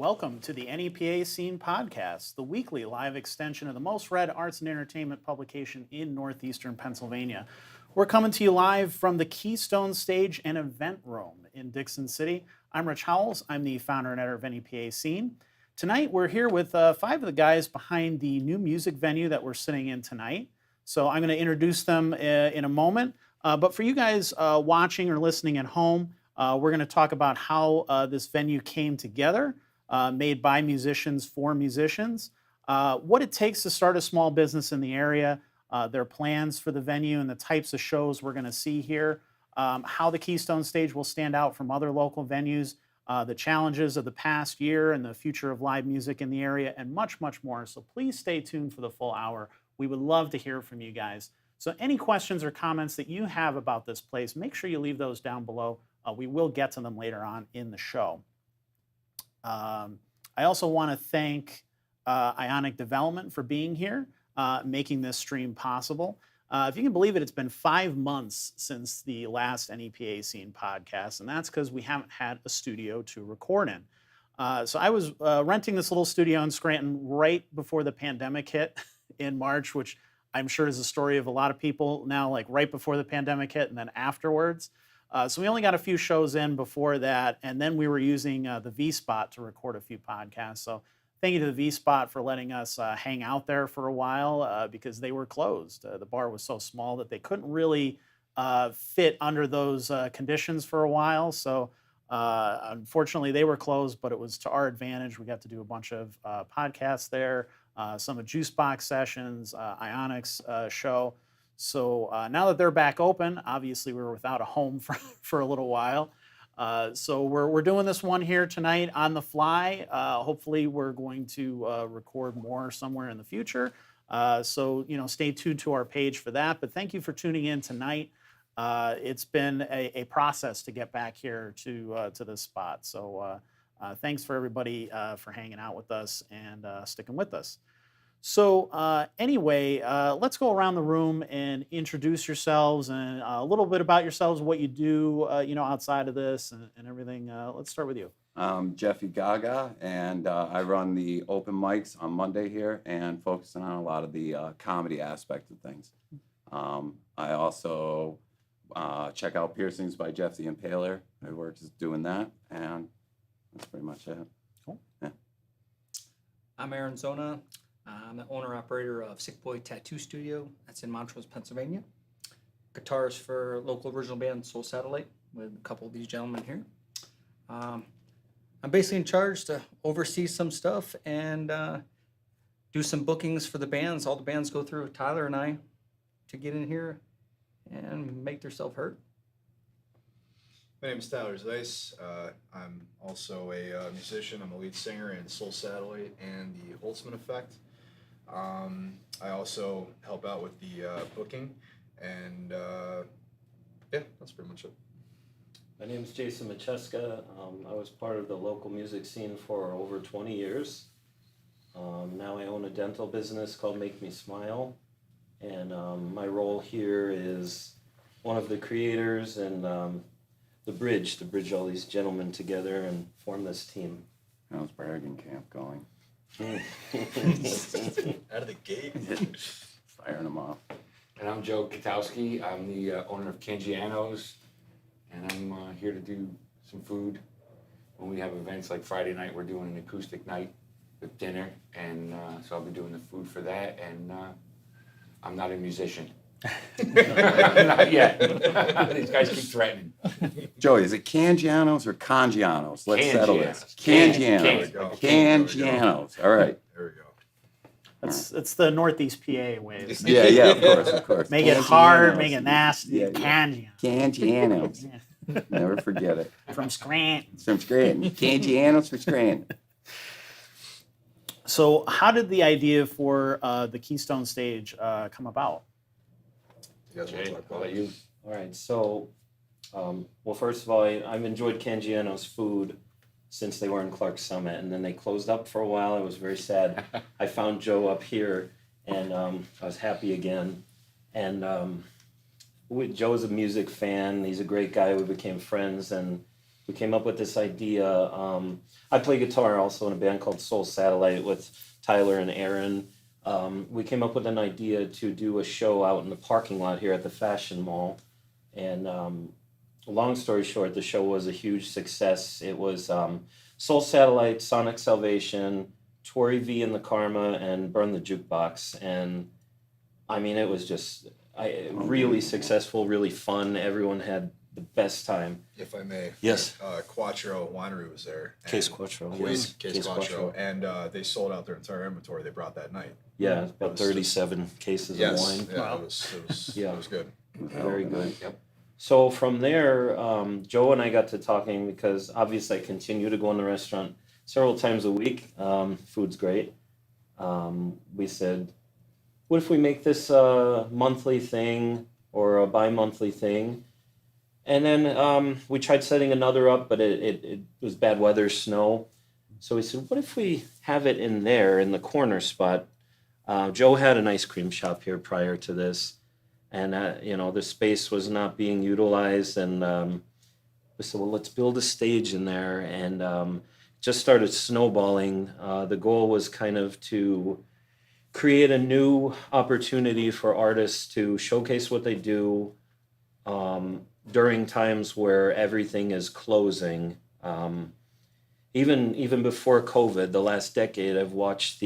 Welcome to the NEPA Scene Podcast, the weekly live extension of the most read arts and entertainment publication in northeastern Pennsylvania. We're coming to you live from the Keystone Stage and Event Room in Dickson City. I'm Rich Howells. I'm the founder and editor of NEPA Scene. Tonight, we're here with 5 of the guys behind the new music venue that we're sitting in tonight. So I'm going to introduce them in a moment. But for you guys watching or listening at home, we're going to talk about how this venue came together, made by musicians for musicians, what it takes to start a small business in the area, their plans for the venue and the types of shows we're going to see here, how the Keystone Stage will stand out from other local venues, the challenges of the past year and the future of live music in the area, and much, much more. So please stay tuned for the full hour. We would love to hear from you guys. So any questions or comments that you have about this place, make sure you leave those down below. We will get to them later on in the show. I also want to thank Ionic Development for being here, making this stream possible. If you can believe it, it's been 5 months since the last NEPA Scene podcast, and that's because we haven't had a studio to record in. So I was renting this little studio in Scranton right before the pandemic hit in March, which I'm sure is the story of a lot of people now, like right before the pandemic hit and then afterwards. So we only got a few shows in before that, and then we were using the V-Spot to record a few podcasts. So thank you to the V-Spot for letting us hang out there for a while because they were closed. The bar was so small that they couldn't really fit under those conditions for a while. So unfortunately, they were closed, but it was to our advantage. We got to do a bunch of podcasts there, some of Juicebox sessions, Ionic's show. So now that they're back open, obviously we were without a home for a little while. So we're doing this one here tonight on the fly. Hopefully we're going to record more somewhere in the future. So stay tuned to our page for that. But thank you for tuning in tonight. It's been a process to get back here to this spot. So thanks for everybody for hanging out with us and sticking with us. So anyway, let's go around the room and introduce yourselves and a little bit about yourselves, what you do, outside of this and everything. Let's start with you. I'm Jeffy Gaga, and I run the open mics on Monday here and focusing on a lot of the comedy aspect of things. I also check out Piercings by Jeff the Impaler. I work just doing that, and that's pretty much it. Cool. Yeah. I'm Aaron Zona. I'm the owner-operator of Sick Boy Tattoo Studio. That's in Montrose, Pennsylvania. Guitars for local original band Soul Satellite with a couple of these gentlemen here. I'm basically in charge to oversee some stuff and do some bookings for the bands. All the bands go through Tyler and I to get in here and make themselves heard. My name is Tyler Zeiss. I'm also a musician. I'm a lead singer in Soul Satellite and the Holtzman Effect. I also help out with the booking, and that's pretty much it. My name is Jason Macheska. I was part of the local music scene for over 20 years. Now I own a dental business called Make Me Smile, and my role here is one of the creators and the bridge to bridge all these gentlemen together and form this team. How's Bargain Camp going? Out of the gate. Firing them off. And I'm Joe Kotowski. I'm the owner of Cangiano's, and I'm here to do some food. When we have events like Friday night, we're doing an acoustic night with dinner, and so I'll be doing the food for that, and I'm not a musician. Not yet. These guys keep threatening. Joey, is it Cangiano's or Congianos? Let's settle this. Cangianos. Cangianos. All right. There we go. It's the Northeast PA way. Yeah, of course. Make it hard, make it Cangianos. nasty. Yeah. Cangianos. Never forget it. From Scranton. It's from Scranton. Cangianos from Scranton. So how did the idea for the Keystone Stage come about? You guys want to Jay, talk I'll about let it? you. All right, so, well, first of all, I've enjoyed Cangiano's food since they were in Clark Summit, and then they closed up for a while. I was very sad. I found Joe up here, and I was happy again. And Joe's a music fan. He's a great guy. We became friends, and we came up with this idea. I play guitar also in a band called Soul Satellite with Tyler and Aaron. We came up with an idea to do a show out in the parking lot here at the Fashion Mall. And long story short, the show was a huge success. It was Soul Satellite, Sonic Salvation, Tori V and the Karma, and Burn the Jukebox. And I mean, it was just really successful, really fun. Everyone had the best time. If I may. Yes. Quattro Winery was there. Case Quattro. Case Yes. Quattro. And they sold out their entire inventory they brought that night. Yeah, about was 37 cases of wine. Yeah, Wow. it was Yeah. it was good. Very good. Yep. So from there, Joe and I got to talking because obviously I continue to go in the restaurant several times a week. Food's great. We said, what if we make this a monthly thing or a bi-monthly thing? And then we tried setting another up, but it was bad weather, snow. So we said, what if we have it in there in the corner spot? Joe had an ice cream shop here prior to this. And, the space was not being utilized. And we said, well, let's build a stage in there. And just started snowballing. The goal was kind of to create a new opportunity for artists to showcase what they do during times where everything is closing. Even before COVID, the last decade, I've watched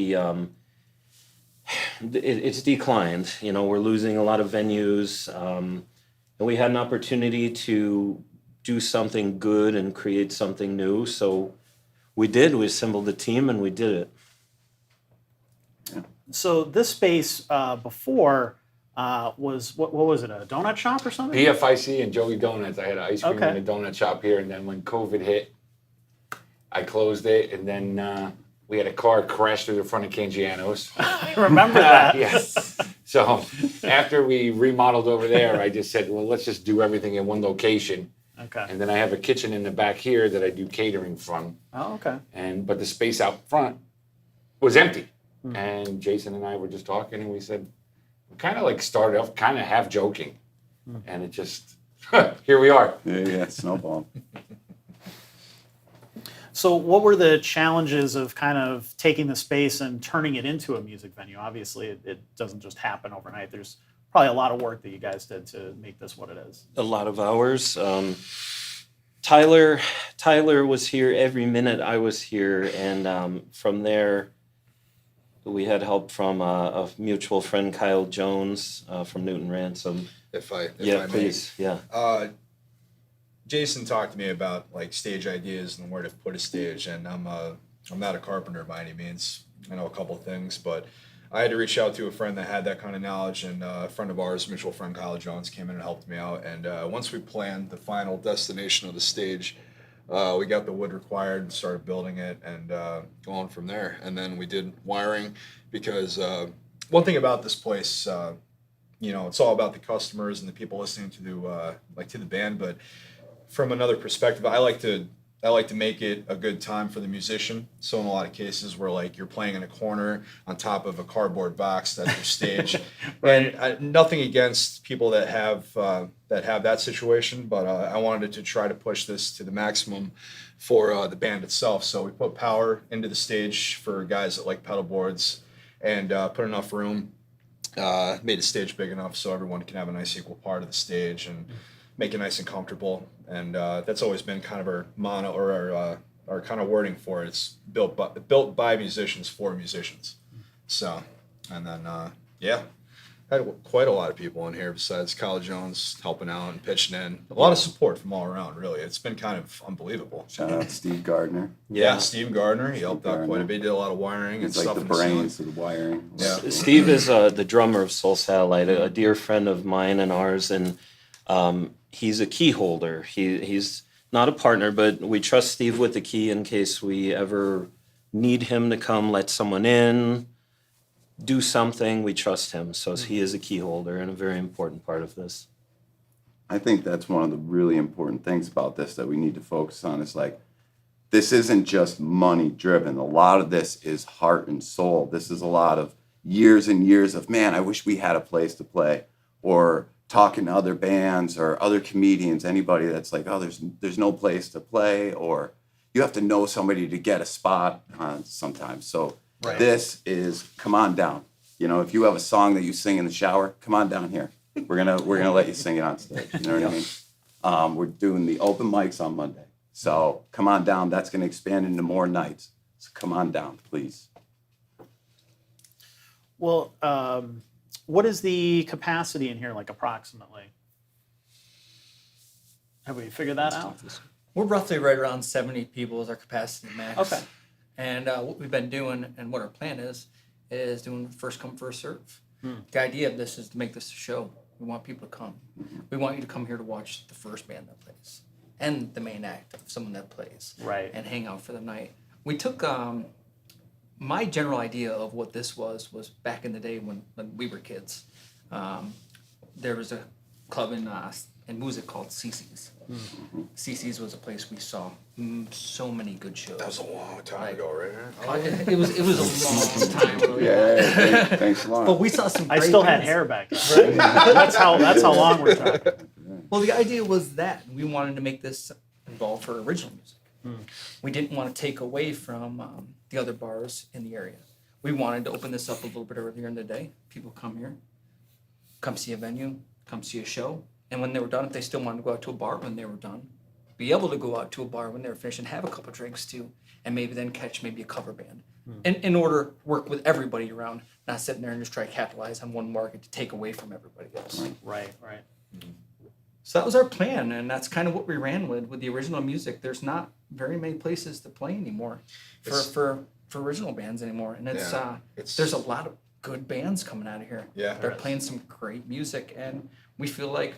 it's declined. We're losing a lot of venues, and we had an opportunity to do something good and create something new. So we did. We assembled a team and we did it. So this space before was, what was it, a donut shop or something? PFIC and Joey Donuts. I had an ice cream Okay. and a donut shop here, and then when COVID hit, I closed it, and then we had a car crash through the front of Cangiano's. I remember that. Yes. So after we remodeled over there, I just said, well, let's just do everything in one location. Okay. And then I have a kitchen in the back here that I do catering from. Oh, okay. But the space out front was empty. And Jason and I were just talking, and we said, we kind of like started off kind of half joking. And it just, here we are. Yeah, snowball. So what were the challenges of kind of taking the space and turning it into a music venue? Obviously, it doesn't just happen overnight. There's probably a lot of work that you guys did to make this what it is. A lot of hours. Tyler was here every minute I was here, and from there, we had help from a mutual friend, Kyle Jones, from Newton Ransom. If I Yeah, may. please. Yeah. Jason talked to me about like stage ideas and where to put a stage, and I'm not a carpenter by any means. I know a couple of things, but I had to reach out to a friend that had that kind of knowledge, and a friend of ours, mutual friend Kyle Jones, came in and helped me out. And once we planned the final destination of the stage, we got the wood required and started building it and going from there. And then we did wiring because one thing about this place, it's all about the customers and the people listening to the band, but from another perspective, I like to make it a good time for the musician. So in a lot of cases where like you're playing in a corner on top of a cardboard box, that's your stage. And nothing against people that have that situation, but I wanted to try to push this to the maximum for the band itself. So we put power into the stage for guys that like pedal boards, and put enough room. Made the stage big enough so everyone can have a nice equal part of the stage and make it nice and comfortable. And that's always been kind of our motto, or our kind of wording for it. It's built by musicians for musicians. So, and then had quite a lot of people in here besides Kyle Jones helping out and pitching in. A lot of support from all around, really. It's been kind of unbelievable. Shout out to Steve Gardner. Yeah, Steve Gardner. He helped out Gardner. quite a bit. He did a lot of wiring and He's like stuff the in the ceiling. brains of the wiring. Yeah. Steve is the drummer of Soul Satellite, a dear friend of mine and ours, and he's a key holder. He's not a partner, but we trust Steve with the key in case we ever need him to come let someone in, do something. We trust him. So he is a key holder and a very important part of this. I think that's one of the really important things about this that we need to focus on is like, this isn't just money driven. A lot of this is heart and soul. This is a lot of years and years of, man, I wish we had a place to play, or talking to other bands or other comedians, anybody that's like, oh, there's no place to play, or you have to know somebody to get a spot sometimes. So Right. this is come on down. You know, if you have a song that you sing in the shower, come on down here. We're gonna let you sing it on stage. You know what I mean? We're doing the open mics on Monday, so come on down. That's gonna expand into more nights. So come on down, please. Well, what is the capacity in here, like approximately? Have we figured that out? We're roughly right around 70 people is our capacity max. Okay. And what we've been doing and what our plan is doing first come, first serve. The idea of this is to make this a show. We want people to come. We want you to come here to watch the first band that plays and the main act of someone that plays. Right. And hang out for the night. We took my general idea of what this was back in the day when we were kids. There was a club in music called CC's. CC's was a place we saw so many good shows. That was a long time ago, right? It was a long time ago. Yeah, thanks a lot. But we saw some. I great still had bands. hair back then. That's how long we're talking. Well, the idea was that we wanted to make this involved for original music. We didn't want to take away from the other bars in the area. We wanted to open this up a little bit earlier in the day. People come here, come see a venue, come see a show, and when they were done, if they still wanted to go out to a bar when they were done, be able to go out to a bar when they were finished and have a couple drinks too, and maybe then catch maybe a cover band. And in order to work with everybody around, not sitting there and just try to capitalize on one market to take away from everybody else. Right. So that was our plan, and that's kind of what we ran with the original music. There's not very many places to play anymore for original bands anymore, and there's a lot of good bands coming out of here. Yeah. They're playing some great music, and we feel like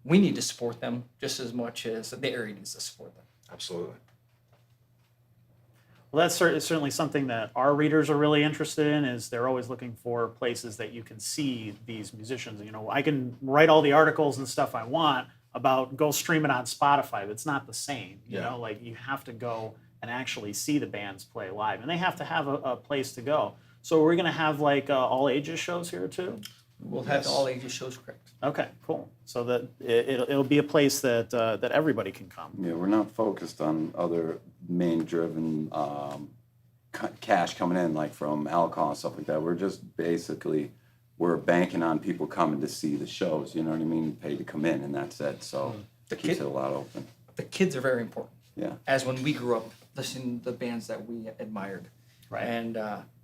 we need to support them just as much as the area needs to support them. Absolutely. Well, that's certainly something that our readers are really interested in. Is they're always looking for places that you can see these musicians. You know, I can write all the articles and stuff I want about go stream it on Spotify, but it's not the same. You know, like you have to go and actually see the bands play live, and they have to have a place to go. So we're gonna have like all ages shows here too. We'll have all ages shows, correct? Okay, cool. So that it'll be a place that that everybody can come. Yeah, we're not focused on other main driven cash coming in, like from alcohol and stuff like that. We're just basically, we're banking on people coming to see the shows, you know what I mean? Pay to come in, and that's it. So it keeps it a lot open. The kids are very important. Yeah. As when we grew up, listening to the bands that we admired. Right. And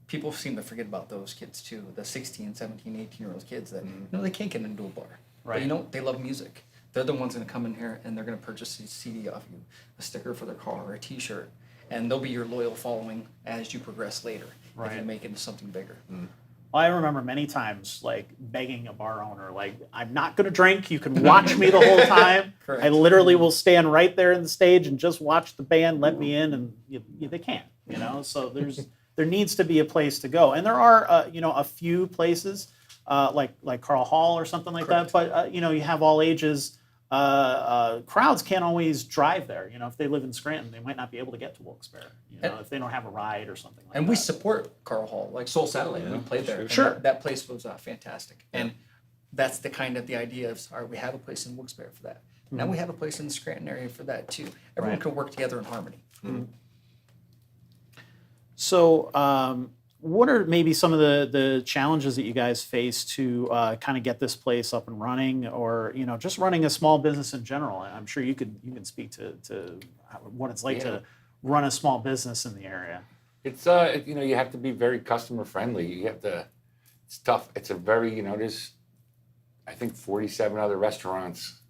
people seem to forget about those kids too, the 16, 17, 18-year-old kids that, you know, they can't get into a bar. Right. But, you know, they love music. They're the ones going to come in here and they're going to purchase a CD off you, a sticker for their car, or a T-shirt. And they'll be your loyal following as you progress later. If you Right. make it into something bigger. Well, I remember many times like begging a bar owner, like, I'm not going to drink. You can watch me the whole time. Correct. I literally will stand right there in the stage and just watch the band, let me in, and they can't, you know? So there needs to be a place to go. And there are, you know, a few places like Carl Hall or something like Correct. that. But, you know, you have all ages. Crowds can't always drive there. You know, if they live in Scranton, they might not be able to get to Wilkes-Barre, you know, if they don't have a ride or something like And that. we support Carl Hall, like Soul Satellite. We played there. and Sure. That place was fantastic. And that's the kind of the idea of, all right, we have a place in Wilkes-Barre for that. Now we have a place in the Scranton area for that too. Everyone Right. can work together in harmony. So, what are maybe some of the challenges that you guys face to kind of get this place up and running, or you know, just running a small business in general? I'm sure you can speak to what it's like to run a small business in the area. It's you know, you have to be very customer friendly. You have to. It's tough. It's a very, you know, there's I think 47 other restaurants.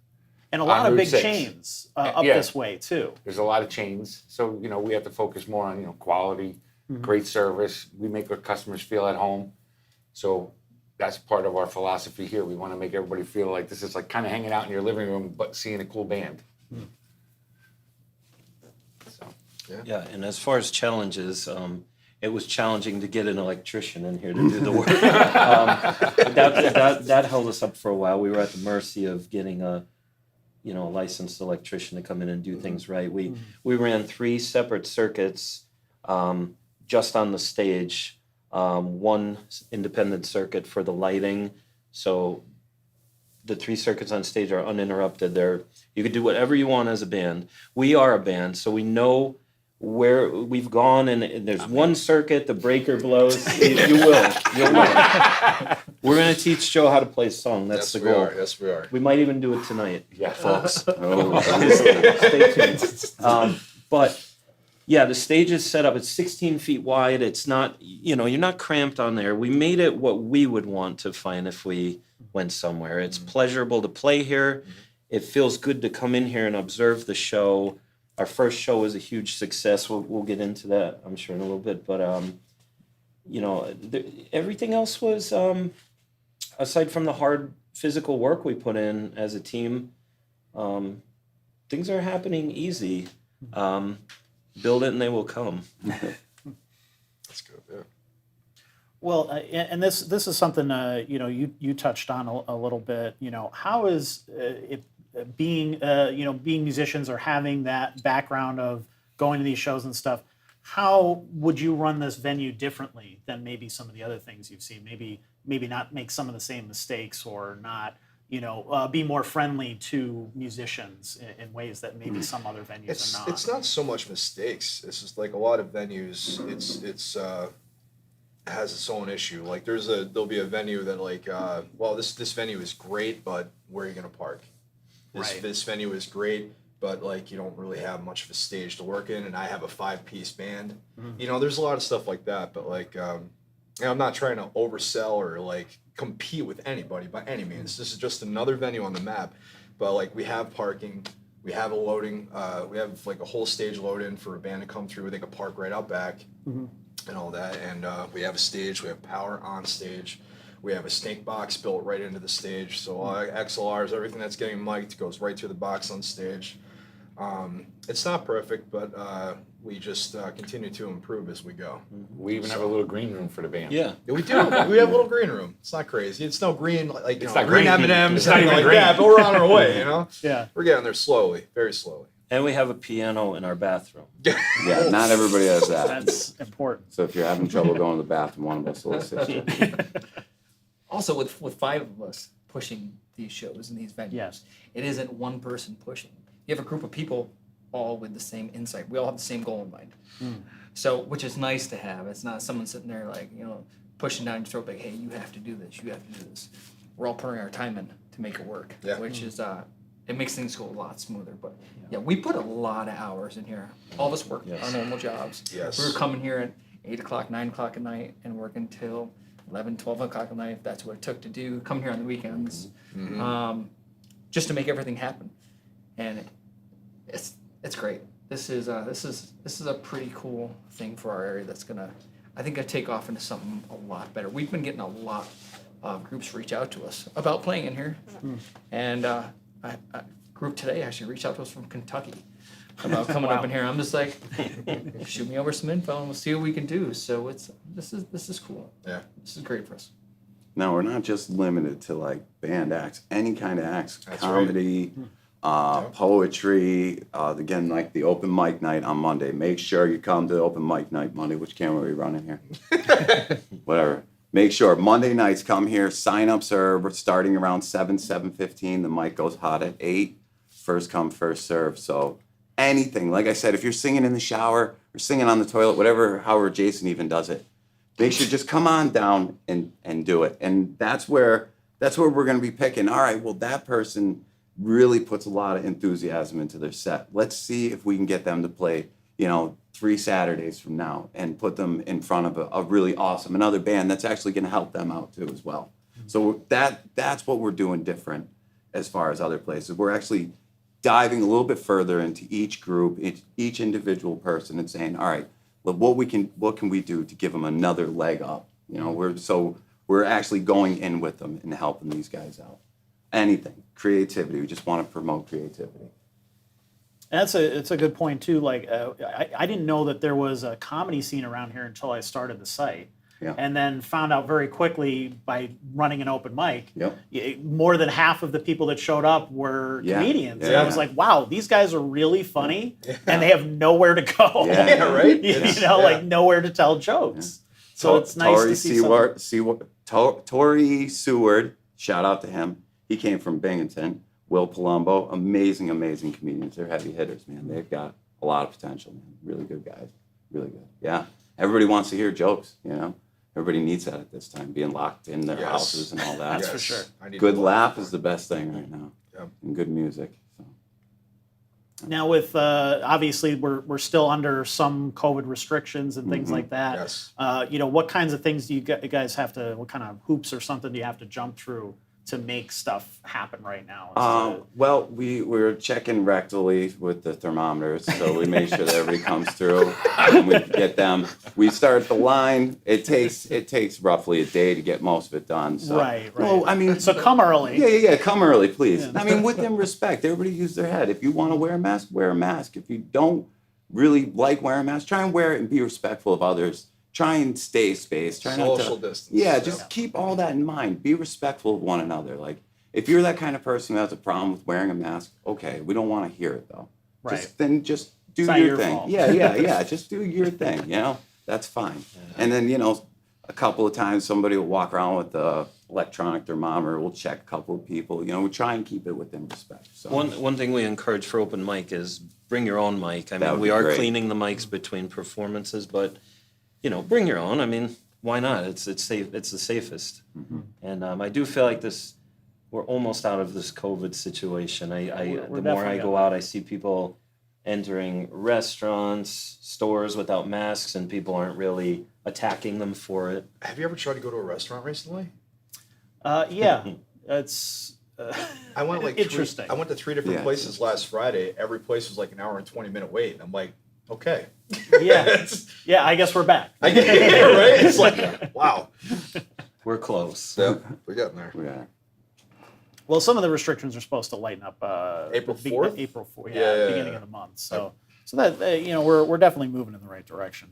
And a lot On of Route big 6. chains up Yeah. this way too. There's a lot of chains, so you know we have to focus more on, you know, quality, great service. We make our customers feel at home, so that's part of our philosophy here. We want to make everybody feel like this is like kind of hanging out in your living room, but seeing a cool band. So Yeah, and as far as challenges, it was challenging to get an electrician in here to do the work. That held us up for a while. We were at the mercy of getting a licensed electrician to come in and do things right. We ran 3 separate circuits just on the stage. One independent circuit for the lighting, so the 3 circuits on stage are uninterrupted. You could do whatever you want as a band. We are a band, so we know where we've gone, and there's one circuit, the breaker blows. You'll win. We're gonna teach Joe how to play a song. That's the goal. Yes, we are. We might even do it tonight, Yeah. folks. Oh, Stay tuned. But yeah, the stage is set up. It's 16 feet wide. It's not, you're not cramped on there. We made it what we would want to find if we went somewhere. It's pleasurable to play here. It feels good to come in here and observe the show. Our first show was a huge success. We'll get into that, I'm sure, in a little bit. But everything else was, aside from the hard physical work we put in as a team, things are happening easy. Build it and they will come. That's good. Yeah. Well, and this is something you touched on a little bit. How is it being musicians or having that background of going to these shows and stuff? How would you run this venue differently than maybe some of the other things you've seen? Maybe not make some of the same mistakes, or not be more friendly to musicians in ways that maybe some other venues are not. It's not so much mistakes. It's just like a lot of venues. It's has its own issue. Like there'll be a venue that this venue is great, but where are you gonna park? This venue is great, but like you don't really have much of a stage to work in, and I have a 5-piece band. Mm-hmm. There's a lot of stuff like that, but like I'm not trying to oversell or like compete with anybody by any means. This is just another venue on the map, but like we have parking, we have a loading, we have like a whole stage load in for a band to come through. They can park right out back and all that, and we have a stage, we have power on stage. We have a snake box built right into the stage, so all our XLRs, everything that's getting mic'd goes right through the box on stage. It's not perfect, but we just continue to improve as we go. We even have a little green room for the band. Yeah. We do. We have a little green room. It's not crazy. It's no green like It's not green green. M&Ms, It's not anything even like green. that. But we're on our way. Yeah. We're getting there slowly, very slowly. And we have a piano in our bathroom. yeah, not everybody has that. That's important. So if you're having trouble going to the bathroom, one of us will assist you. Also, with 5 of us pushing these shows and these venues, Yes. it isn't one person pushing. You have a group of people all with the same insight. We all have the same goal in mind. So, which is nice to have. It's not someone sitting there like, pushing down your throat like, hey, you have to do this, you have to do this. We're all putting our time in to make it work, which is, it makes things go a lot smoother. But yeah, we put a lot of hours in here. All of us work our normal jobs. Yes. We were coming here at 8 o'clock, 9 o'clock at night and working till 11, 12 o'clock at night, if that's what it took to do. Come here on the weekends, just to make everything happen. And it's great. This is a pretty cool thing for our area that's gonna, I think, gonna take off into something a lot better. We've been getting a lot of groups reach out to us about playing in here, and a group today actually reached out to us from Kentucky about coming up in here. I'm just like, shoot me over some info and we'll see what we can do. So this is cool. Yeah. This is great for us. No, we're not just limited to like band acts, any kind of acts, That's comedy, poetry, again, like the open mic night on Monday. Make sure you come to the open mic night Monday. Which camera are we running here? Whatever. Make sure Monday nights come here. Sign-ups are starting around 7:15. The mic goes hot at 8. First come, first serve. So anything, like I said, if you're singing in the shower or singing on the toilet, whatever, however Jason even does it, make sure just come on down and do it. And that's where we're going to be picking. All right, well, that person really puts a lot of enthusiasm into their set. Let's see if we can get them to play, 3 Saturdays from now and put them in front of a really awesome, another band that's actually going to help them out too as well. So that's what we're doing different as far as other places. We're actually diving a little bit further into each group, each individual person, and saying, all right, well, what can we do to give them another leg up? We're actually going in with them and helping these guys out. Anything, creativity. We just want to promote creativity. And it's a good point too. Like I didn't know that there was a comedy scene around here until I started the site. Yeah. And then found out very quickly by running an open mic, Yep. More than half of the people that showed up were Yeah. comedians. And Yeah. I was like, wow, these guys are really funny and they have nowhere to go. Yeah. Yeah, right? Like nowhere to tell jokes. So it's nice Tori to see some. Tori Seward, shout out to him. He came from Binghamton. Will Palumbo, amazing comedians. They're heavy hitters, man. They've got a lot of potential, man. Really good guys. Really good. Yeah. Everybody wants to hear jokes, you know. Everybody needs that at this time, being locked in their houses and all that. That's for sure. Good laugh is the best thing right now. Yep. And good music. So. Now, with obviously we're still under some COVID restrictions and things like that. Yes. You know, what kinds of things do you guys have to? What kind of hoops or something do you have to jump through to make stuff happen right now? Well, we're checking rectally with the thermometers, so we make sure that everybody comes through and we get them. We start the line. It takes roughly a day to get most of it done. So. Right. Well, I mean, so come early. Yeah. Come early, please. Yeah. I mean, with them respect, everybody use their head. If you want to wear a mask, wear a mask. If you don't really like wearing a mask, try and wear it and be respectful of others. Try and stay spaced. Try not to. Social distance. Yeah, just keep all that in mind. Be respectful of one another. Like, if you're that kind of person who has a problem with wearing a mask, okay, we don't want to hear it though. Right. Just do It's not your your thing. fault. Yeah. Just do your thing. You know, that's fine. And then a couple of times somebody will walk around with the electronic thermometer. We'll check a couple of people. We try and keep it within respect. So One thing we encourage for open mic is bring your own mic. I That mean, would we be are great. cleaning the mics between performances, but bring your own. I mean, why not? It's safe. It's the safest. And I do feel like we're almost out of this COVID situation. We're The more I definitely go out, I see people entering restaurants, stores without masks, and people aren't really attacking them for it. Have you ever tried to go to a restaurant recently? Yeah. It's I went interesting. I went to 3 different Yeah. places last Friday. Every place was like an hour and 20-minute wait, and I'm like, okay. Yeah. Yeah. I guess we're back. I get it, right? It's like, wow. We're close. Yeah, we're getting there. yeah. Well, some of the restrictions are supposed to lighten up. April the 4th? April 4th. Yeah, beginning yeah. of the month. So that we're definitely moving in the right direction.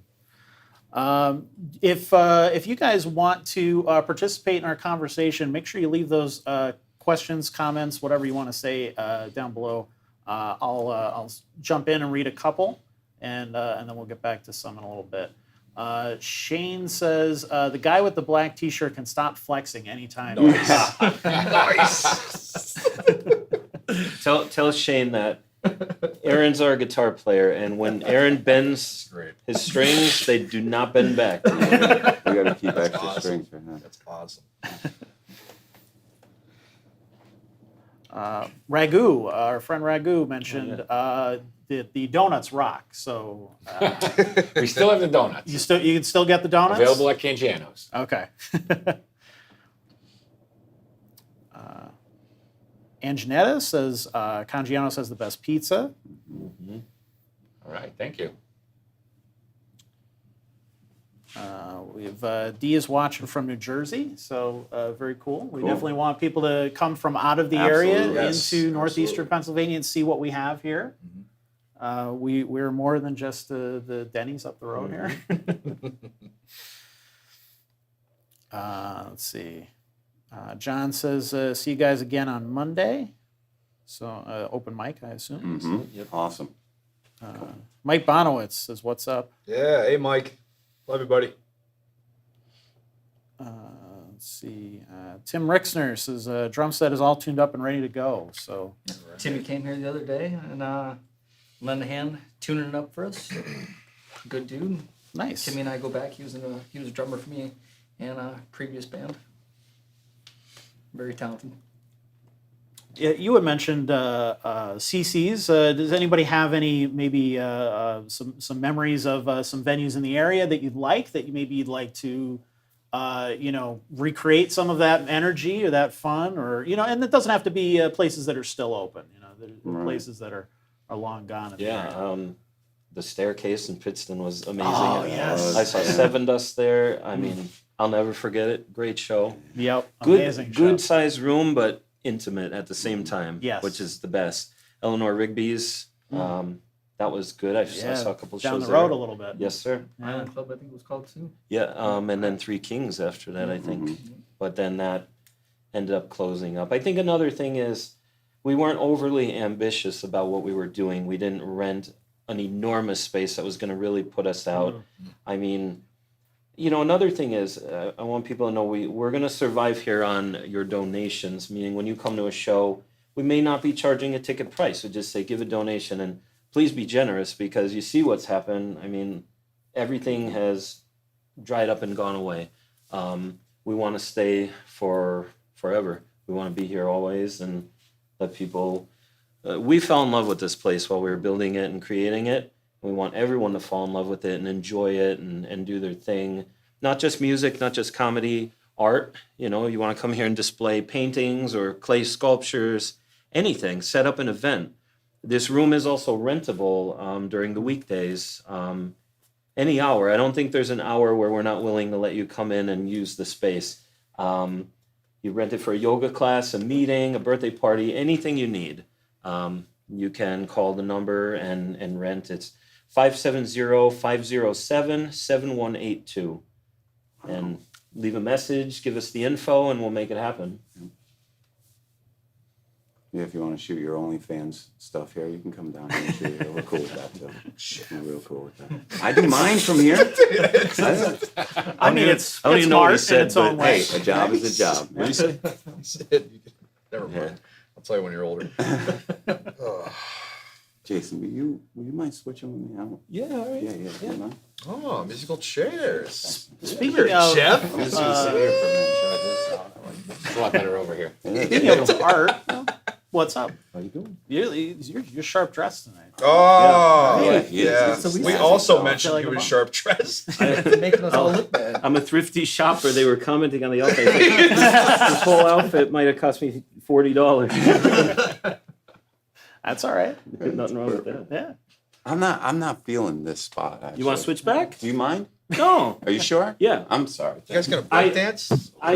If you guys want to participate in our conversation, make sure you leave those questions, comments, whatever you want to say down below. I'll jump in and read a couple, and then we'll get back to some in a little bit. Shane says the guy with the black T-shirt can stop flexing anytime. Nice. Tell Shane that Aaron's our guitar player, and when Aaron bends Great. his strings, they do not bend back. We got to keep That's extra awesome. strings right now. That's awesome. Ragu, our friend Ragu mentioned the donuts rock. So We still have the donuts. you can still get the donuts Available at Cangiano's. Okay. Anjanetta says Cangiano's has the best pizza. All right, thank you. We have Dee is watching from New Jersey, so very cool. We Cool. definitely want people to come from out of the Absolutely. area Yes, into northeastern absolutely. Pennsylvania and see what we have here. We're more than just the Denny's up the road here. Let's see. John says, see you guys again on Monday. So open mic, I assume. Mm-hmm. Awesome. Mike Bonowitz says, what's up? Yeah. Hey, Mike. Love you, buddy. Let's see. Tim Rixner says, drum set is all tuned up and ready to go. So Timmy came here the other day and lent a hand tuning it up for us. Good dude. nice. Timmy and I go back. He was a drummer for me in a previous band. Very talented. Yeah, you had mentioned CC's. Does anybody have any maybe some memories of some venues in the area that you'd like you'd like to recreate some of that energy or that fun, or and it doesn't have to be places that are still open. There are Right. places that are long gone. In the Yeah, area. the staircase in Pittston was amazing. Oh, yes. I saw Seven Dust there. I mean, I'll never forget it. Great show. Yep. Amazing show. Good sized room, but intimate at the same time. Yes. Which is the best. Eleanor Rigby's. That was good. I saw a couple down shows the road there. a little bit. Yes, sir. Yeah. Island Club, I think it was called too. Yeah, and then Three Kings after that, I think. But then that ended up closing up. I think another thing is we weren't overly ambitious about what we were doing. We didn't rent an enormous space that was going to really put us out. I mean, Another thing is, I want people to know we're going to survive here on your donations, meaning when you come to a show, we may not be charging a ticket price. We just say give a donation, and please be generous, because you see what's happened. I mean, everything has dried up and gone away. We want to stay for forever. We want to be here always and let people... we fell in love with this place while we were building it and creating it. We want everyone to fall in love with it and enjoy it and do their thing. Not just music, not just comedy, art. You want to come here and display paintings or clay sculptures, anything, set up an event. This room is also rentable during the weekdays, any hour. I don't think there's an hour where we're not willing to let you come in and use the space. You rent it for a yoga class, a meeting, a birthday party, anything you need. You can call the number and rent. It's 570-507-7182. And leave a message, give us the info, and we'll make it happen. Yeah, if you want to shoot your OnlyFans stuff here, you can come down here and shoot it. We're cool with that, too. We're real cool with that. I do mine from here. I mean, it's I don't even know what he smart in said, its own but way. Hey, a job is a job. He said, never mind. Yeah. I'll tell you when you're older. Jason, will you mind switching with me out? Yeah, all right. Yeah. You mind? Oh, musical chairs. Speaking Here, of, Jeff. I'm just gonna sit here for a minute. Try this out. It's a lot better over here. speaking of art, what's up? How you doing? You're sharp dressed tonight. Oh, Yeah, yeah. he is. We also I mentioned feel he like was a sharp dressed. Making us all look bad. I'm a thrifty shopper. They were commenting on the outfit. This whole outfit might have cost me $40. That's all right. Nothing wrong with that. Yeah. I'm not feeling this spot. Actually. You want to switch back? Do you mind? No. Are you sure? Yeah. I'm sorry. You guys gonna break dance? I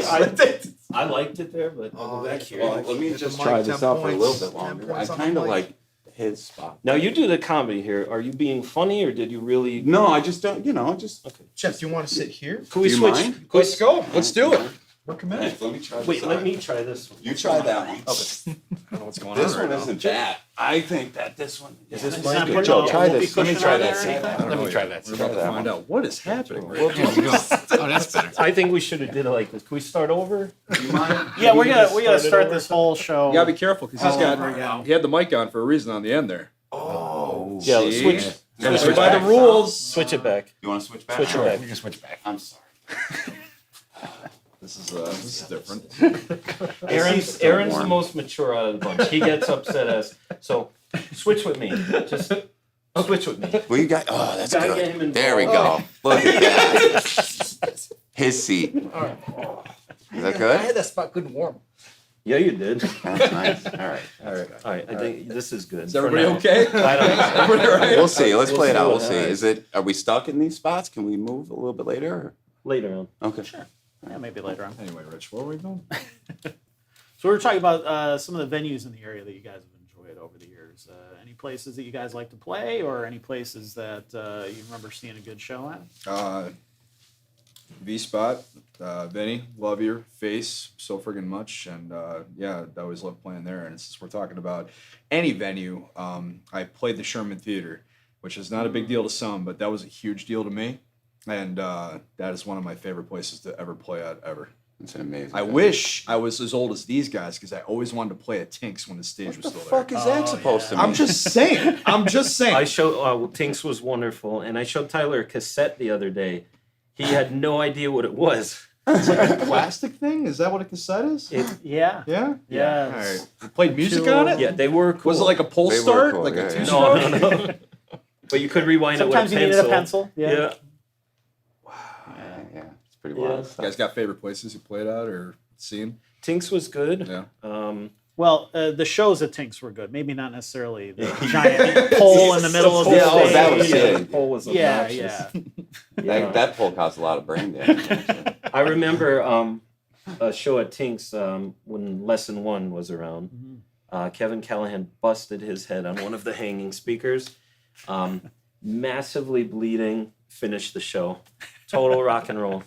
liked it there, but Oh, back here. Well, let me just Mike, try 10 this out for a little points. bit 10 longer. I points on the kind of mic. like his spot. Now you do the comedy here. Are you being funny or did you really? No, I just don't. Just. Okay. Jeff, do you want to sit here? Can we Do you switch? mind? Let's go. Let's do it. We're committed. Let me try. Wait, this let out. me try this one. You try that one. I don't know what's going This on one right now. isn't bad. I think that this one is. this It's mine not good? putting Joe, a try whoopee this. Let me cushion try on that. there or anything? Let me try that. We're about to find out what is happening right There we go. Oh, that's better. I think we should have did it like this. Can we start over? Do you mind? Yeah, we gotta Start it start over? this whole show. You gotta be careful because all over again. he had the mic on for a reason on the end there. Oh. Yeah, let's See? switch. Gotta Switch switch by back. the rules. Switch it back. You want to switch back? Switch it All back. right. We can switch back. I'm sorry. This is different. Aaron's warm. the most mature out of the bunch. He gets upset as so. Switch with me. Just switch with me. Well, you got. Oh, that's Gotta get him good. involved. There we go. Look at that. His seat. All right. Is that I good? had that spot good and warm. Yeah, you did. That's nice. All right. All right. All right, I think this is good. Is for everybody now. okay? I don't know. Everybody all right? We'll see. Let's We'll play it see out. what We'll see. happens. Are we stuck in these spots? Can we move a little bit later? Or? Later on. Okay. Yeah, maybe later on. Anyway, Rich, where are we going? So we were talking about some of the venues in the area that you guys have enjoyed over the years. Any places that you guys like to play, or any places that you remember seeing a good show at? V Spot, Vinny, love your face so friggin' much, and yeah, I always love playing there. And since we're talking about any venue, I played the Sherman Theater, which is not a big deal to some, but that was a huge deal to me, and that is one of my favorite places to ever play at ever. It's an amazing. I venue. wish I was as old as these guys because I always wanted to play at Tinks when the stage What was the still fuck there. is that supposed to mean? I'm just saying. I'm just saying. I showed Tinks was wonderful, and I showed Tyler a cassette the other day. He had no idea what it was. It's like a plastic thing. Is that what a cassette is? Yeah. Yeah. Yeah. All right. You played music on it. Yeah, they were cool. Was it like a pull They were start, cool, like yeah, a yeah. two-stroke? No. But you could rewind Sometimes it you with needed a pencil. Yeah. Yeah. Yeah, it's pretty Yeah. wild You stuff. guys got favorite places you played at or seen? Tinks was good. Yeah. Well, the shows at Tinks were good. Maybe not necessarily the giant pole in the middle of the Yeah, oh, stage. that was yeah, sick. the pole was Yeah, obnoxious. yeah. That poll caused a lot of brain damage. actually. I remember a show at Tinks when Lesson 1 was around. Kevin Callahan busted his head on one of the hanging speakers. Massively bleeding, finished the show. Total rock and roll.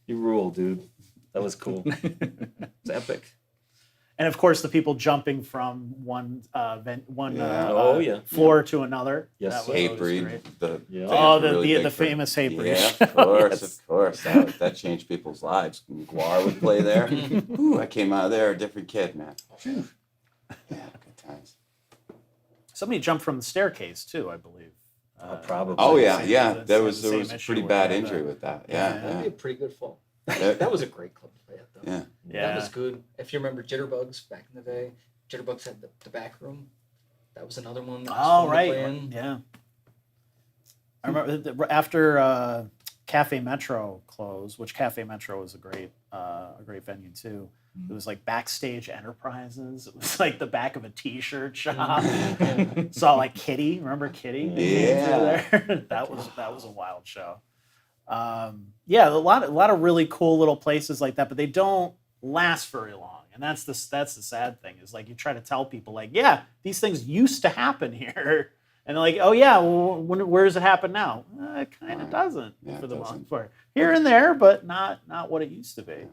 You rule, dude. That was cool. It's epic. And of course, the people jumping from one floor to another. Yes, That sir. was Hate always breed. great. The Yeah. Oh, things were really the big for- famous hate breed. Yeah, of course, Yes. of course. That changed people's lives. Guar would play there. Ooh, I came out of there a different kid, man. Phew. Yeah, good times. Somebody jumped from the staircase too, I believe. Probably. Oh yeah, same- yeah. it's There the was same a issue pretty with bad that, injury with that. Yeah, That'd be a pretty good fall. yeah. That was a great club to play at, though. Yeah. That was good. If you remember Jitterbugs back in the day, Jitterbugs had the back room. That was another one. That was Oh fun to play right, in. yeah. I remember after Cafe Metro closed, which Cafe Metro was a great venue too. It was like Backstage Enterprises. It was like the back of a T-shirt shop. Saw like Kitty. Remember Kitty? Yeah. that was a wild show. Yeah, a lot of really cool little places like that, but they don't last very long. And that's the sad thing is like you try to tell people like, yeah, these things used to happen here. And they're like, oh yeah, well, where does it happen now? It kind of doesn't Yeah, for it the most doesn't. part. Here and there, but not what it used to be.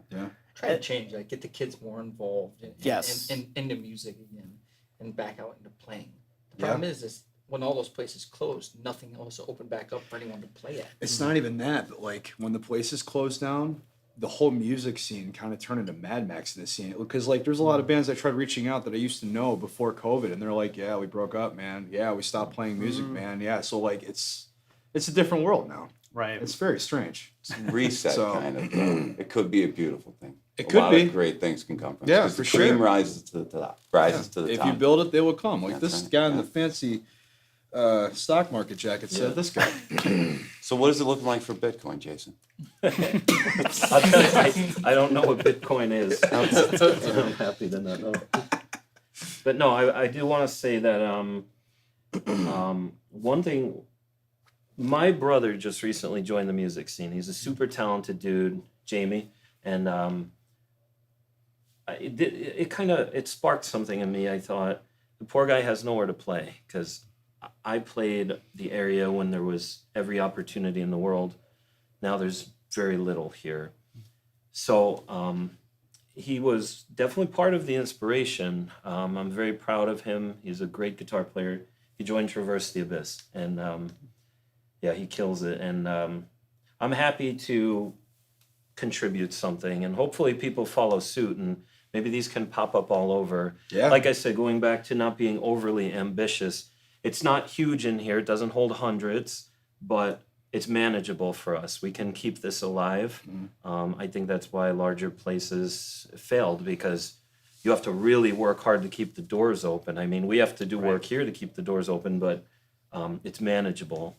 Try to change, like get the kids more involved Yes. into music again and back out into playing. The problem is when all those places closed, nothing else opened back up for anyone to play at. It's not even that, but like when the places closed down, the whole music scene kind of turned into Mad Max in the scene. Because like there's a lot of bands I tried reaching out that I used to know before COVID, and they're like, "Yeah, we broke up, man. Yeah, we stopped playing music, man. Yeah." So like it's a different world now. Right. It's very strange. Reset So- kind of. It could be a beautiful thing. It A could lot be. of great things can come from it. Yeah, 'Cause for the cream sure. rises to the top. Rises to the If top. you build it, they will come. Like That's this right, guy in yeah. the fancy stock market jacket said, "This guy." So what is it looking like for Bitcoin, Jason? I'll tell you, I don't know what Bitcoin is. I'm happy to not know. But no, I do want to say that one thing, my brother just recently joined the music scene. He's a super talented dude, Jamie, and it sparked something in me. I thought the poor guy has nowhere to play because I played the area when there was every opportunity in the world. Now there's very little here. So he was definitely part of the inspiration. I'm very proud of him. He's a great guitar player. He joined Traverse the Abyss, and yeah, he kills it. And I'm happy to contribute something, and hopefully people follow suit, and maybe these can pop up all over. Yeah. Like I said, going back to not being overly ambitious, it's not huge in here. It doesn't hold hundreds, but it's manageable for us. We can keep this alive. I think that's why larger places failed, because you have to really work hard to keep the doors open. I mean, we have to do work here to keep the doors open, but it's manageable.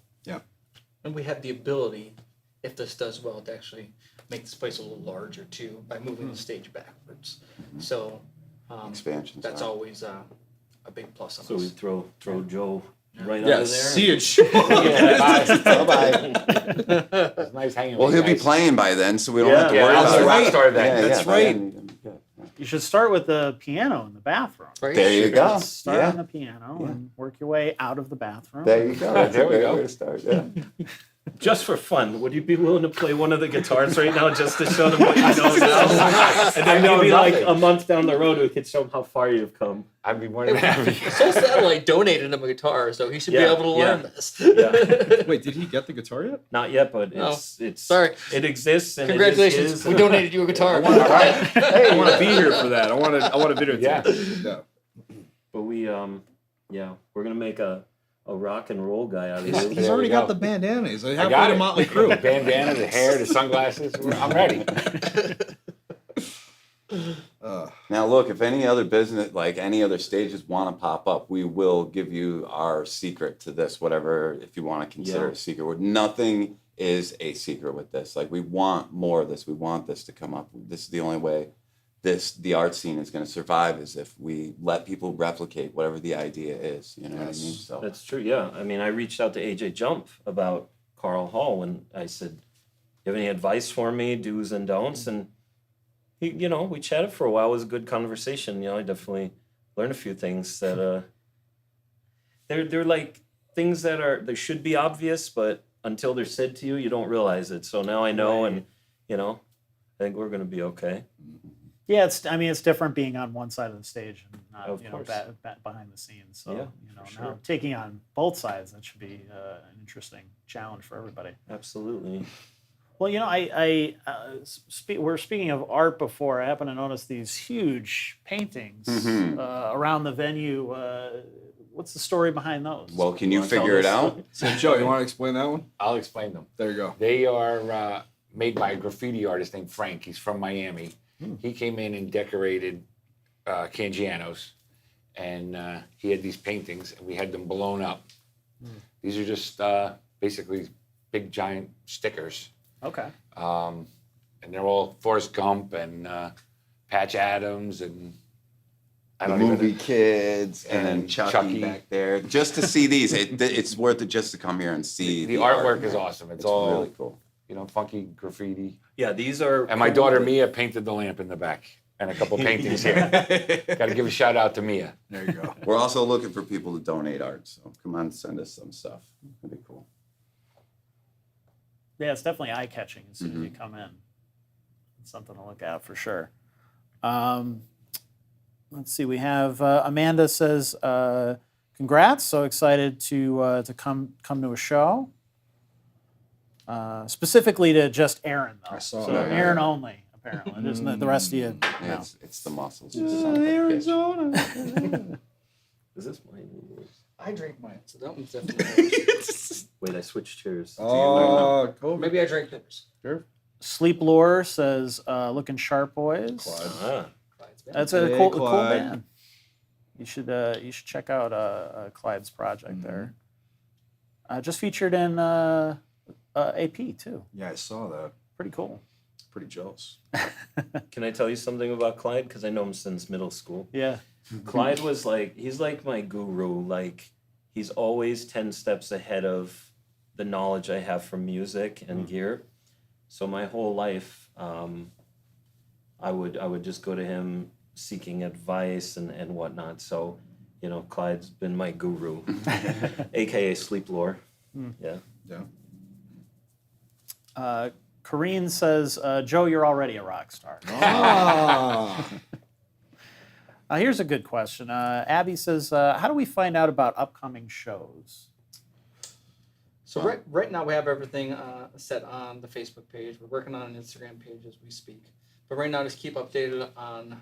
And we have the ability, if this does well, to actually make this place a little larger too by moving the stage backwards. So Expansions. that's are- always a big plus on So we us. throw Joe right Yeah, out of there. see it. Sure. Bye-bye. It's nice hanging Well, with he'll you be guys. playing by then, so we don't have to Yeah, worry that's about right. it. Story then. That's by right. then, yeah. You should start with the piano in the bathroom. Right? There you go. Start on Yeah. the piano and work your way out of the bathroom. There you go. That's There a we great go. way to start. Yeah. Just for fun, would you be willing to play one of the guitars right now just to show them what you know now? And I then know maybe like nothing. a month down the road, we could show them how far you've come. I'd be more than happy. Soul Satellite donated him a guitar, so he should Yeah, be able to yeah. learn this. Yeah. Wait, did he get the guitar yet? Not yet, but Oh, it's sorry. It exists and Congratulations, it is we donated you a guitar. All right. I want to be here for that. I want to videotape. Yeah. Yeah. But we we're gonna make a rock and roll guy out of He's, you. he's There already you got go. the bandana. He's like I halfway got to it. Motley The Crue. bandana, the hair, the sunglasses. I'm ready. Now, look, if any other business, like any other stages want to pop up, we will give you our secret to this, whatever, if you want to consider Yeah. a secret. Nothing is a secret with this. Like, we want more of this. We want this to come up. This is the only way the art scene is going to survive, is if we let people replicate whatever the idea is. You know what I mean? So That's true, yeah. I mean, I reached out to AJ Jump about Carl Hall and I said, you have any advice for me, do's and don'ts? And he, we chatted for a while. It was a good conversation. I definitely learned a few things that they're like things that they should be obvious, but until they're said to you, you don't realize it. So now I know, and I think we're gonna be okay. Yeah, it's different being on one side of the stage and not Of course. behind the scenes. So Yeah, now for sure. taking on both sides, that should be an interesting challenge for everybody. Absolutely. Well, we're speaking of art before. I happen to notice these huge paintings around the venue. What's the story behind those? Well, can you Wanna tell figure it this out? story? So, Joe, you want to explain that one? I'll explain them. There you go. They are made by a graffiti artist named Frank. He's from Miami. He came in and decorated Cangiano's, and he had these paintings, and we had them blown up. These are just basically big, giant stickers. Okay. And they're all Forrest Gump and Patch Adams and I The don't even movie kids and then and Chucky, Chucky. back there. Just to see these, it's worth it just to come here and see. the artwork art, is man. awesome. It's It's all really cool. funky graffiti. Yeah, these are. And my cool. daughter Mia painted the lamp in the back and a couple paintings here. Got to give a shout out to Mia. There you go. We're also looking for people to donate art, so come on, send us some stuff. That'd be cool. Yeah, it's definitely eye catching as soon as you come in. It's something to look at for sure. Let's see. We have Amanda says, "Congrats! So excited to come to a show." Specifically to just Aaron though. I saw so that. Aaron only apparently. There's the rest of you. Yeah, No. it's the muscles. Son of a bitch. Is this mine? I drank mine, so that one's definitely. Wait, I switched chairs. Oh, COVID. Maybe I drank theirs. Sure. Sleep Lore says, "Looking sharp, boys." Clyde. Ah, Clyde's band. That's a Hey, cool Clyde. band. You should check out Clyde's project there. Just featured in AP too. Yeah, I saw that. Pretty cool. Pretty jealous. can I tell you something about Clyde? Because I know him since middle school. Yeah. Clyde was he's like my guru. Like, he's always 10 steps ahead of the knowledge I have from music and gear. So my whole life, I would just go to him seeking advice and whatnot. So, Clyde's been my guru, aka Sleep Lore. Yeah. Yeah. Corrine says, "Joe, you're already a rock star." Ah. Here's a good question. Abby says, "How do we find out about upcoming shows?" So right now we have everything set on the Facebook page. We're working on an Instagram page as we speak. But right now, just keep updated on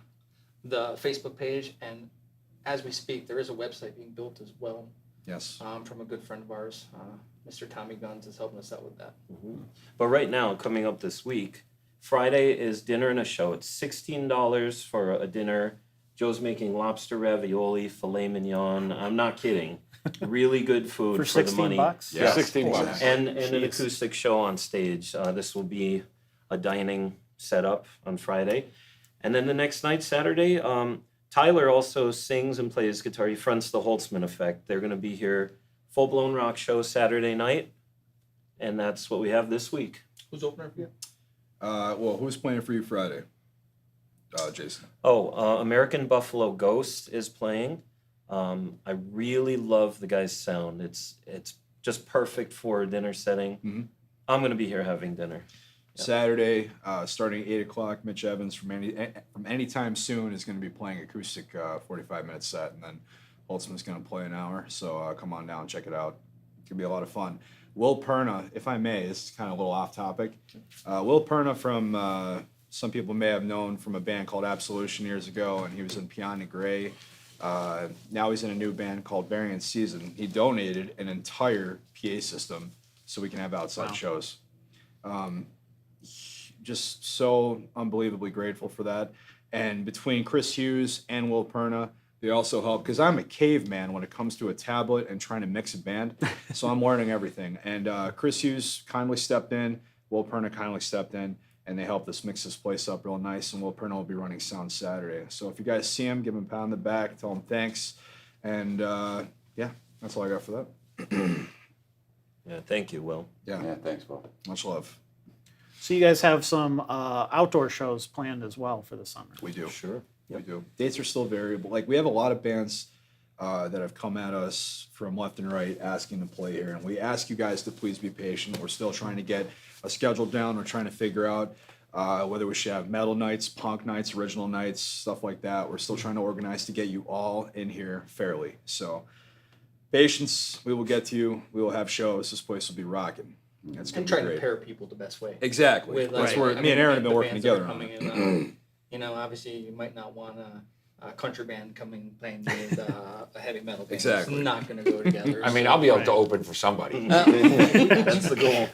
the Facebook page. And as we speak, there is a website being built as well Yes. from a good friend of ours. Mr. Tommy Guns is helping us out with that. But right now, coming up this week, Friday is dinner and a show. It's $16 for a dinner. Joe's making lobster ravioli, filet mignon. I'm not kidding. Really good food For for the money. $16? Yeah. 16 bucks. And an Jeez. acoustic show on stage. This will be a dining setup on Friday. And then the next night, Saturday, Tyler also sings and plays guitar. He fronts the Holtzman Effect. They're going to be here, full-blown rock show Saturday night. And that's what we have this week. Who's opening for you? Well, who's playing for you Friday? Jason. American Buffalo Ghost is playing. I really love the guy's sound. It's just perfect for a dinner setting. Mhm. I'm going to be here having dinner. Saturday, starting at 8:00. Mitch Evans from anytime soon is going to be playing acoustic 45-minute set, and then Holtzman's going to play an hour. So come on down, check it out. It's going to be a lot of fun. Will Perna, if I may, this is kind of a little off topic. Will Perna from some people may have known from a band called Absolution years ago, and he was in Piano Gray. Now he's in a new band called Variant Season. He donated an entire PA system so we can have outside shows. Just so unbelievably grateful for that. And between Chris Hughes and Will Perna, they also help, because I'm a caveman when it comes to a tablet and trying to mix a band. So I'm learning everything. And Chris Hughes kindly stepped in, Will Perna kindly stepped in, and they helped us mix this place up real nice. And Will Perna will be running sound Saturday. So if you guys see him, give him a pat on the back, tell him thanks. And yeah, that's all I got for that. Yeah, thank you, Will. Yeah, thanks, Will. Much love. So you guys have some outdoor shows planned as well for the summer. We do. Sure. We do. Dates are still variable. Like, we have a lot of bands that have come at us from left and right asking to play here. And we ask you guys to please be patient. We're still trying to get a schedule down. We're trying to figure out whether we should have metal nights, punk nights, original nights, stuff like that. We're still trying to organize to get you all in here fairly. So patience, we will get to you. We will have shows. This place will be rocking. It's going And to be trying to great. pair people the best way. Exactly. With, That's like, where I me mean, and Aaron have been the working bands that are together on it. coming in, you know, obviously you might not want a country band playing with a heavy metal band. Exactly. It's not going to go together. I mean, so- I'll be able to open for somebody. That's the goal.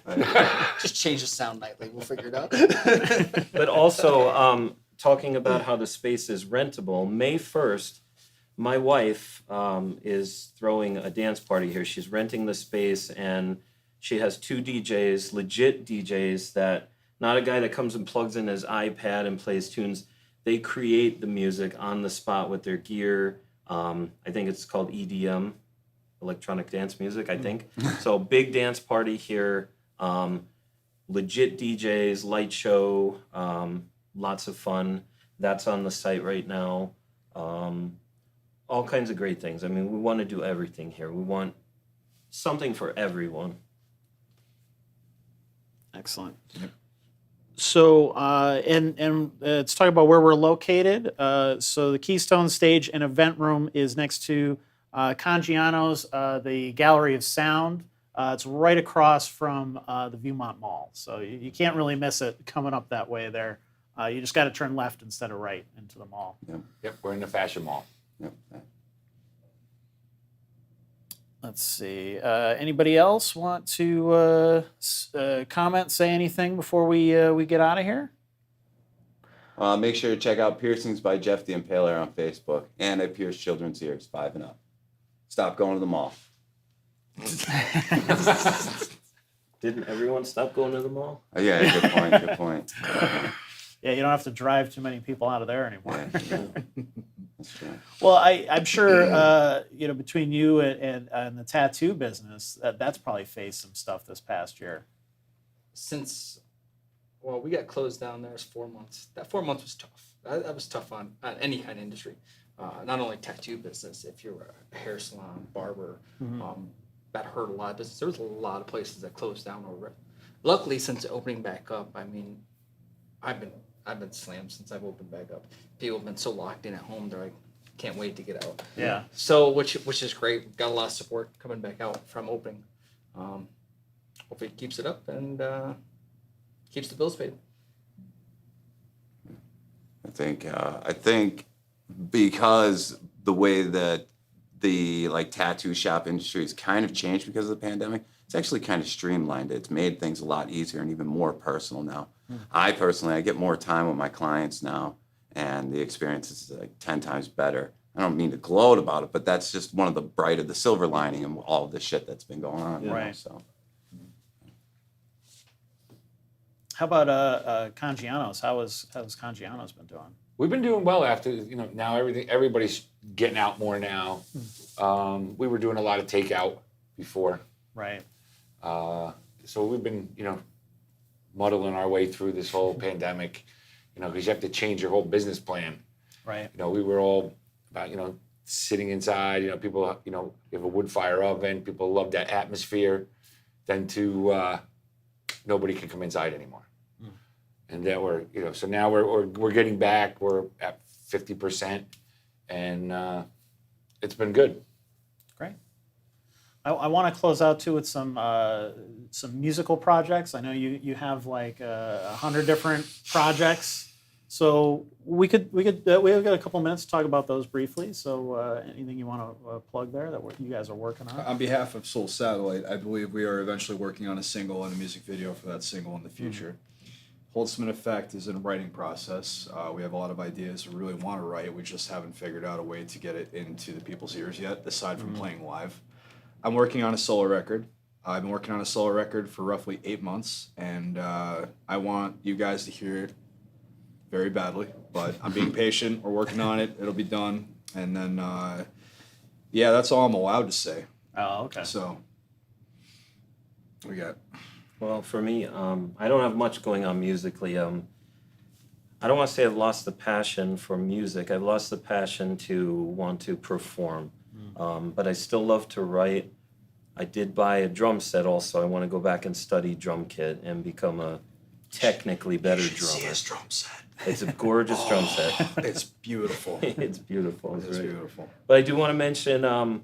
Just change the sound nightly. We'll figure it out. But also, talking about how the space is rentable, May 1st, my wife is throwing a dance party here. She's renting the space, and she has 2 DJs, legit DJs, that not a guy that comes and plugs in his iPad and plays tunes. They create the music on the spot with their gear. I think it's called EDM, electronic dance music, I think. So big dance party here. Legit DJs, light show, lots of fun. That's on the site right now. All kinds of great things. I mean, we want to do everything here. We want something for everyone. Excellent. So, let's talk about where we're located. So the Keystone Stage and Event Room is next to Cangiano's, the Gallery of Sound. It's right across from the Viewmont Mall. So you can't really miss it coming up that way there. You just got to turn left instead of right into the mall. Yep, we're in the fashion mall. Yep. Let's see. Anybody else want to comment, say anything before we get out of here? Make sure to check out Piercings by Jeff the Impaler on Facebook, and I pierce children's ears 5 and up. Stop going to the mall. Didn't everyone stop going to the mall? Yeah, good point. Good point. Yeah, you don't have to drive too many people out of there anymore. Yeah, that's true. Well, I'm sure between you and the tattoo business, that's probably faced some stuff this past year. We got closed down there. It was 4 months. That 4 months was tough. That was tough on any kind of industry. Not only tattoo business, if you're a hair salon, barber, that hurt a lot of business. There was a lot of places that closed down over it. Luckily, since opening back up, I mean, I've been slammed since I've opened back up. People have been so locked in at home, they're like, can't wait to get out. Yeah. So, which is great. Got a lot of support coming back out from opening. Hopefully it keeps it up and keeps the bills paid. I think because the way that the tattoo shop industry has kind of changed because of the pandemic, it's actually kind of streamlined it. It's made things a lot easier and even more personal now. I get more time with my clients now, and the experience is 10 times better. I don't mean to gloat about it, but that's just one of the silver lining of all of the shit that's been going on. Right. So. How about Cangiano's? How's Cangiano's been doing? We've been doing well after, now everybody's getting out more now. We were doing a lot of takeout before. Right. So we've been, muddling our way through this whole pandemic, because you have to change your whole business plan. Right. We were all about, sitting inside, people, you have a wood fire oven, people love that atmosphere, then to nobody can come inside anymore. And that so now we're getting back, we're at 50%, and it's been good. Great. I want to close out too with some musical projects. I know you have 100 different projects, so we've got a couple minutes to talk about those briefly. So anything you want to plug there that you guys are working on? On behalf of Soul Satellite, I believe we are eventually working on a single and a music video for that single in the future. Holtzman Effect is in a writing process. We have a lot of ideas we really want to write. We just haven't figured out a way to get it into the people's ears yet, aside from playing live. I'm working on a solo record. I've been working on a solo record for roughly 8 months, and I want you guys to hear it very badly, but I'm being patient. We're working on it. It'll be done. And then, that's all I'm allowed to say. Oh, okay. So, we got... Well, for me, I don't have much going on musically. I don't want to say I've lost the passion for music. I've lost the passion to want to perform. But I still love to write. I did buy a drum set also. I want to go back and study drum kit and become a technically better You should see drummer. his drum set. It's a gorgeous drum set. It's beautiful. It's beautiful. It's right? beautiful. But I do want to mention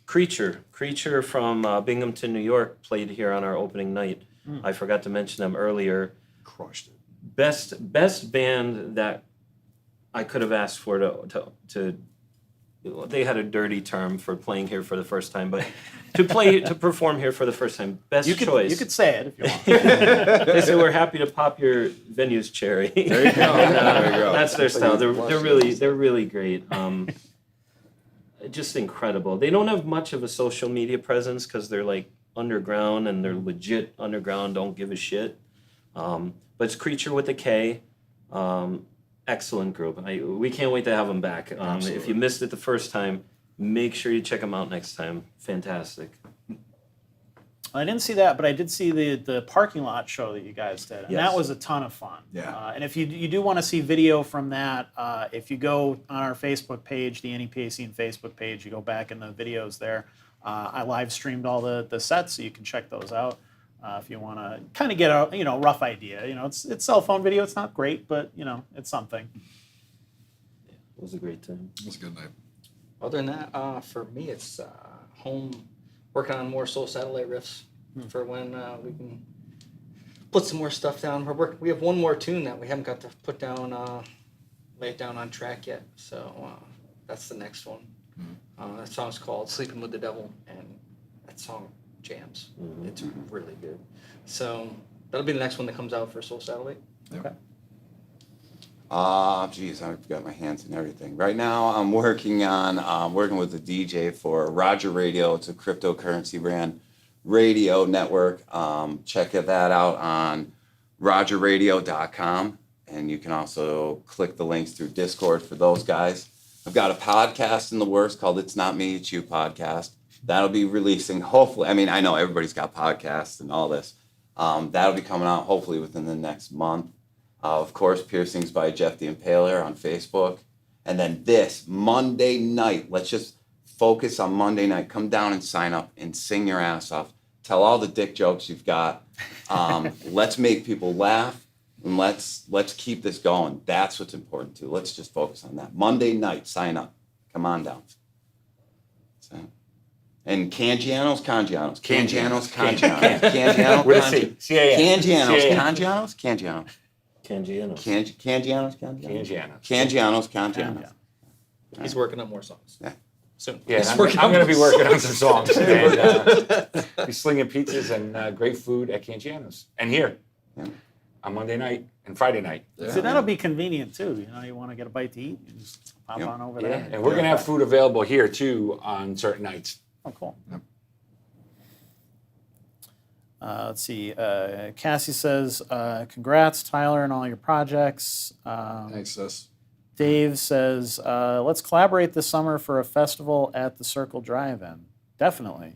Creature. Creature from Binghamton, New York, played here on our opening night. I forgot to mention them earlier. Crushed it. Best band that I could have asked for to they had a dirty term for playing here for the first time, but to perform here for the first time. Best choice. You could say it if you want. They say we're happy to pop your venue's cherry. There you go. There you go. That's their style. They're really great. Just incredible. They don't have much of a social media presence because they're like underground and they're legit underground. Don't give a shit. But it's Creature with a K. Excellent group. We can't wait to have them back. If you missed it the first time, make sure you check them out next time. Fantastic. I didn't see that, but I did see the parking lot show that you guys did, and Yes. that was a ton of fun. Yeah. And if you do want to see video from that, if you go on our Facebook page, the NEPA Scene Facebook page, you go back in the videos there. I live streamed all the sets, so you can check those out if you want to kind of get a rough idea. It's cell phone video. It's not great, but it's something. It was a great time. It was a good night. Other than that, for me, it's home working on more Soul Satellite riffs for when we can put some more stuff down. We have one more tune that we haven't got to put down, lay it down on track yet. So that's the next one. That song's called "Sleeping with the Devil," and that song jams. It's really good. So that'll be the next one that comes out for Soul Satellite. Okay. Geez, I've got my hands in everything. Right now, I'm working with a DJ for Roger Radio. It's a cryptocurrency brand radio network. Check that out on rogerradio.com. And you can also click the links through Discord for those guys. I've got a podcast in the works called It's Not Me, It's You podcast. That'll be releasing, hopefully. I mean, I know everybody's got podcasts and all this. That'll be coming out hopefully within the next month. Of course, Piercings by Jeff the Impaler on Facebook. And then this Monday night, let's just focus on Monday night. Come down and sign up and sing your ass off. Tell all the dick jokes you've got. Let's make people laugh, and let's keep this going. That's what's important too. Let's just focus on that. Monday night, sign up. Come on down. So, and Cangianos. Cangianos. Cangianos. With a C. C-A-N. Cangianos. Cangiano. He's working on more songs. Yeah. Soon. Yeah, He's I'm working going to on be more working on songs. some songs and be slinging pizzas and great food at Cangiano's. And here on Monday night and Friday night. So that'll be convenient too. You want to get a bite to eat, you just pop Yep. on over Yeah, there. and we're going to have food available here too on certain nights. Oh, cool. Yep. Let's see. Cassie says, congrats, Tyler, on all your projects. Thanks, sis. Dave says, let's collaborate this summer for a festival at the Circle Drive-In. Definitely.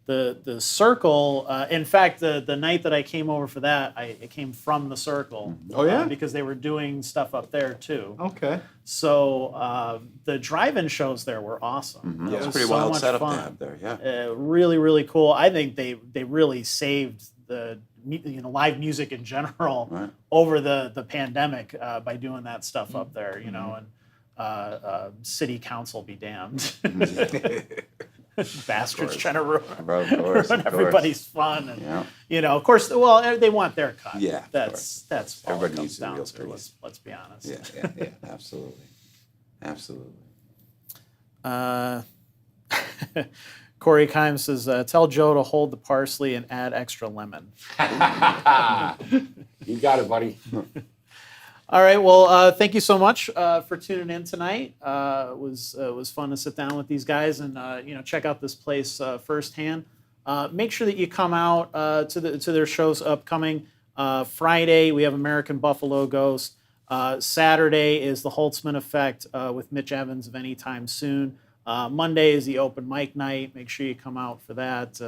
The Circle, in fact, the night that I came over for that, I came from the Circle. Oh, yeah? Because they were doing stuff up there too. Okay. So the drive-in shows there were awesome. Yeah, It it's was pretty so wild much setup fun. to have there. Yeah. Really, really cool. I think they really saved the live music in general Right. over the pandemic by doing that stuff up there. And city council be damned. Bastards trying to ruin Of course. everybody's fun. And Yeah. of course, well, they want their cut. Yeah, of that's all Everybody it comes needs the down real to. piece. Let's be honest. Yeah. Absolutely. Corey Kimes says, tell Joe to hold the parsley and add extra lemon. You got it, buddy. All right. Well, thank you so much for tuning in tonight. It was fun to sit down with these guys and check out this place firsthand. Make sure that you come out to their shows upcoming. Friday we have American Buffalo Ghost. Saturday is the Holtzman Effect with Mitch Evans of Anytime Soon. Monday is the open mic night. Make sure you come out for that.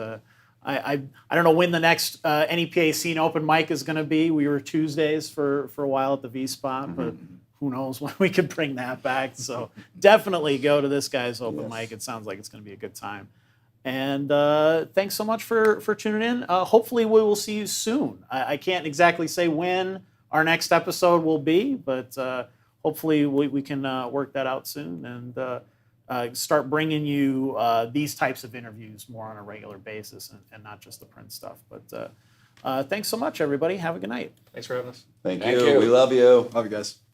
I don't know when the next NEPA Scene open mic is going to be. We were Tuesdays for a while at the V Spot, but who knows when we could bring that back. So definitely go to this guy's open mic. It sounds like it's going to be a good time. And thanks so much for tuning in. Hopefully, we will see you soon. I can't exactly say when our next episode will be, but hopefully we can work that out soon and start bringing you these types of interviews more on a regular basis and not just the print stuff. But thanks so much, everybody. Have a good night. Thanks for having us. Thank Thank you. you. We love you. Love you guys.